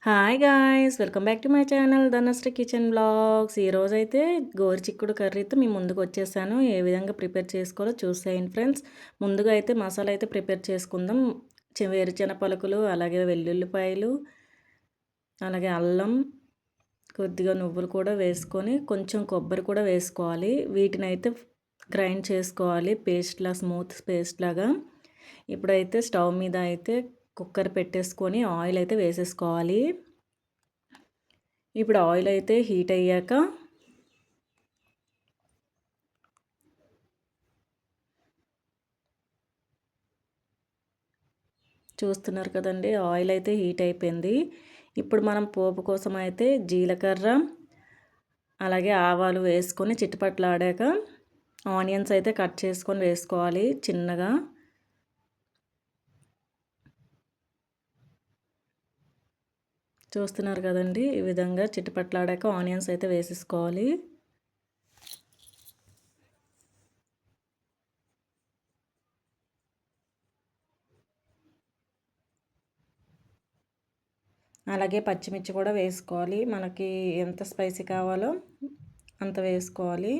Hi guys! Welcome back to my channel Dhanashree kitchen vlogs. ఈరోజైతే గోరుచిక్కుడు కర్రీతో మీ ముందుకొచ్చేసాను. ఏ విధంగా prepare చేసుకోవాలో చూసేయండి ఫ్రెండ్స్. ముందుగా అయితే మసాలా అయితే ప్రిపేర్ చేసుకుందాం. వేరుశెనగ పలుకులు, అలాగే వెల్లుల్లిపాయలు, అలాగే అల్లం, కొద్దిగా నువ్వులు కూడా వేసుకొని, కొంచెం కొబ్బరి కూడా వేసుకోవాలి. వీటినైతే గ్రైండ్ చేసుకోవాలి స్మూత్ పేస్ట్ లాగా. ఇప్పుడైతే స్టవ్ మీద అయితే కుక్కర్ పెట్టేసుకొని ఆయిల్ అయితే వేసేసుకోవాలి. ఇప్పుడు ఆయిల్ అయితే హీట్ అయ్యాక చూస్తున్నారు కదండి, ఆయిల్ అయితే హీట్ అయిపోయింది. ఇప్పుడు మనం పోపు కోసం అయితే జీలకర్ర, అలాగే ఆవాలు వేసుకొని చిటపట్లాడాక ఆనియన్స్ అయితే కట్ చేసుకొని వేసుకోవాలి చిన్నగా. చూస్తున్నారు కదండి, ఈ విధంగా చిటపట్లాడాక ఆనియన్స్ అయితే వేసేసుకోవాలి. అలాగే పచ్చిమిర్చి కూడా వేసుకోవాలి. మనకి ఎంత స్పైసీ కావాలో అంత వేసుకోవాలి.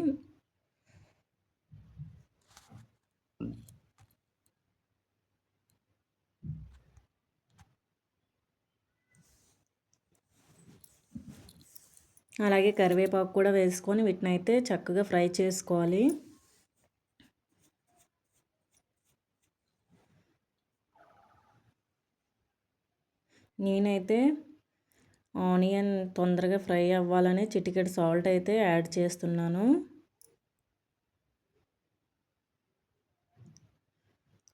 అలాగే కరివేపాకు కూడా వేసుకొని వీటినైతే చక్కగా ఫ్రై చేసుకోవాలి. నేనైతే ఆనియన్ తొందరగా ఫ్రై అవ్వాలని చిటికెడు సాల్ట్ అయితే యాడ్ చేస్తున్నాను.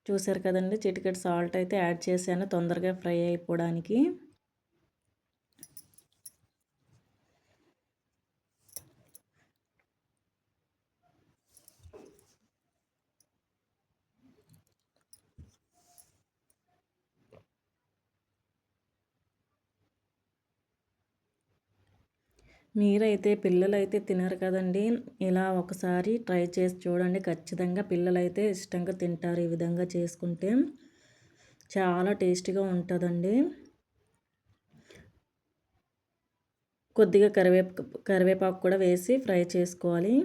చూసారు కదండి, చిటికెడు సాల్ట్ అయితే యాడ్ చేశాను తొందరగా ఫ్రై అయిపోవడానికి. మీరైతే పిల్లలైతే తినరు కదండి, ఇలా ఒకసారి ట్రై చేసి చూడండి. ఖచ్చితంగా పిల్లలైతే ఇష్టంగా తింటారు. ఈ విధంగా చేసుకుంటే చాలా టేస్టీగా ఉంటుందండి. కొద్దిగా కరివేపాకు కూడా వేసి ఫ్రై చేసుకోవాలి.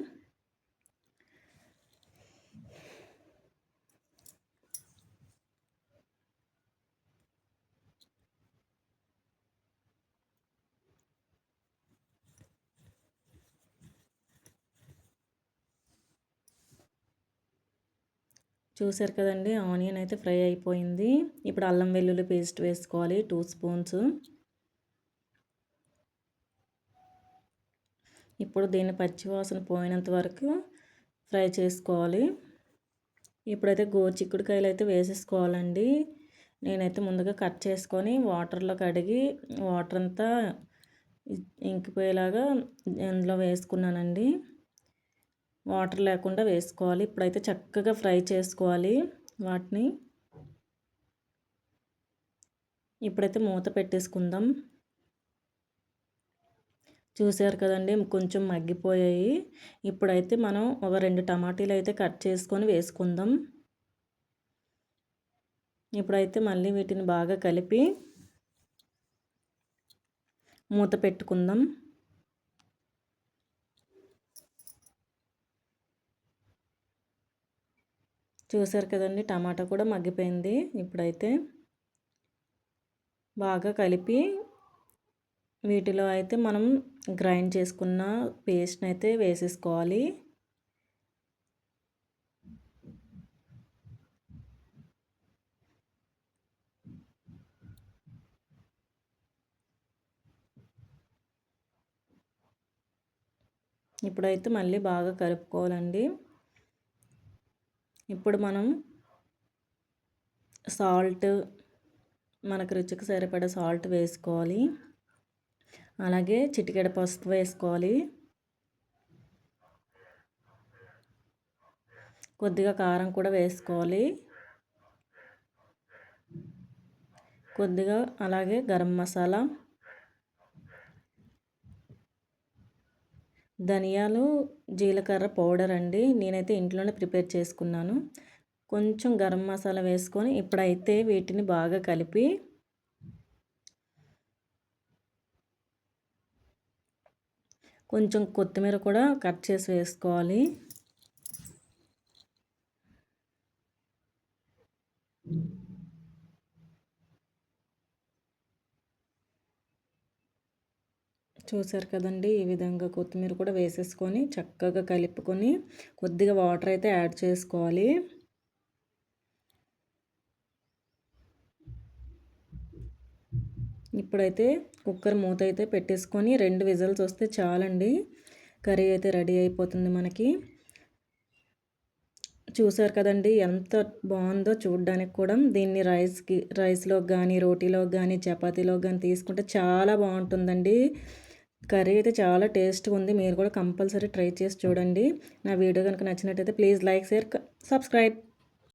చూసారు కదండి, ఆనియన్ అయితే ఫ్రై అయిపోయింది. ఇప్పుడు అల్లం వెల్లుల్లి పేస్ట్ వేసుకోవాలి 2 స్పూన్స్. ఇప్పుడు దీన్ని పచ్చివాసన పోయినంత వరకు ఫ్రై చేసుకోవాలి. ఇప్పుడైతే గోరుచిక్కుడుకాయలు అయితే వేసేసుకోవాలండి. నేనైతే ముందుగా కట్ చేసుకొని వాటర్లో కడిగి వాటర్ అంతా ఇంకిపోయేలాగా అందులో వేసుకున్నానండి. వాటర్ లేకుండా వేసుకోవాలి. ఇప్పుడైతే చక్కగా ఫ్రై చేసుకోవాలి వాటిని. ఇప్పుడైతే మూత పెట్టేసుకుందాం. చూసారు కదండి, కొంచెం మగ్గిపోయాయి. ఇప్పుడైతే మనం ఒక 2 టమాటీలు అయితే కట్ చేసుకొని వేసుకుందాం. ఇప్పుడైతే మళ్ళీ వీటిని బాగా కలిపి మూత పెట్టుకుందాం. చూసారు కదండి, టమాటా కూడా మగ్గిపోయింది. ఇప్పుడైతే బాగా కలిపి వీటిలో అయితే మనం గ్రైండ్ చేసుకున్న పేస్ట్ని అయితే వేసేసుకోవాలి. ఇప్పుడైతే మళ్ళీ బాగా కలుపుకోవాలండి. ఇప్పుడు మనం సాల్ట్, మనకు రుచికి సరిపడా సాల్ట్ వేసుకోవాలి. అలాగే చిటికెడ పసుపు వేసుకోవాలి. కొద్దిగా కారం కూడా వేసుకోవాలి. కొద్దిగా అలాగే గరం మసాలా, ధనియాలు, జీలకర్ర పౌడర్ అండి. నేనైతే ఇంట్లోనే ప్రిపేర్ చేసుకున్నాను. కొంచెం గరం మసాలా వేసుకొని ఇప్పుడైతే వీటిని బాగా కలిపి కొంచెం కొత్తిమీర కూడా కట్ చేసి వేసుకోవాలి. చూసారు కదండీ! ఈ విధంగా కొత్తిమీర కూడా వేసేసుకొని చక్కగా కలుపుకొని కొద్దిగా వాటర్ అయితే యాడ్ చేసుకోవాలి. ఇప్పుడైతే కుక్కర్ మూత అయితే పెట్టేసుకొని 2 విజిల్స్ వస్తే చాలండి. కర్రీ అయితే రెడీ అయిపోతుంది మనకి. చూసారు కదండీ! ఎంత బాగుందో చూడ్డానికి కూడా. దీన్ని రైస్‌లోకి గానీ, రోటీలోకి గానీ, చపాతీలోకి గానీ తీసుకుంటే చాలా బాగుంటుందండి. కర్రీ అయితే చాలా టేస్ట్‌గా ఉంది. మీరు కూడా కంపల్సరీ ట్రై చేసి చూడండి. నా వీడియో కనుక నచ్చినట్టయితే ప్లీజ్ లైక్, షేర్, సబ్స్క్రైబ్.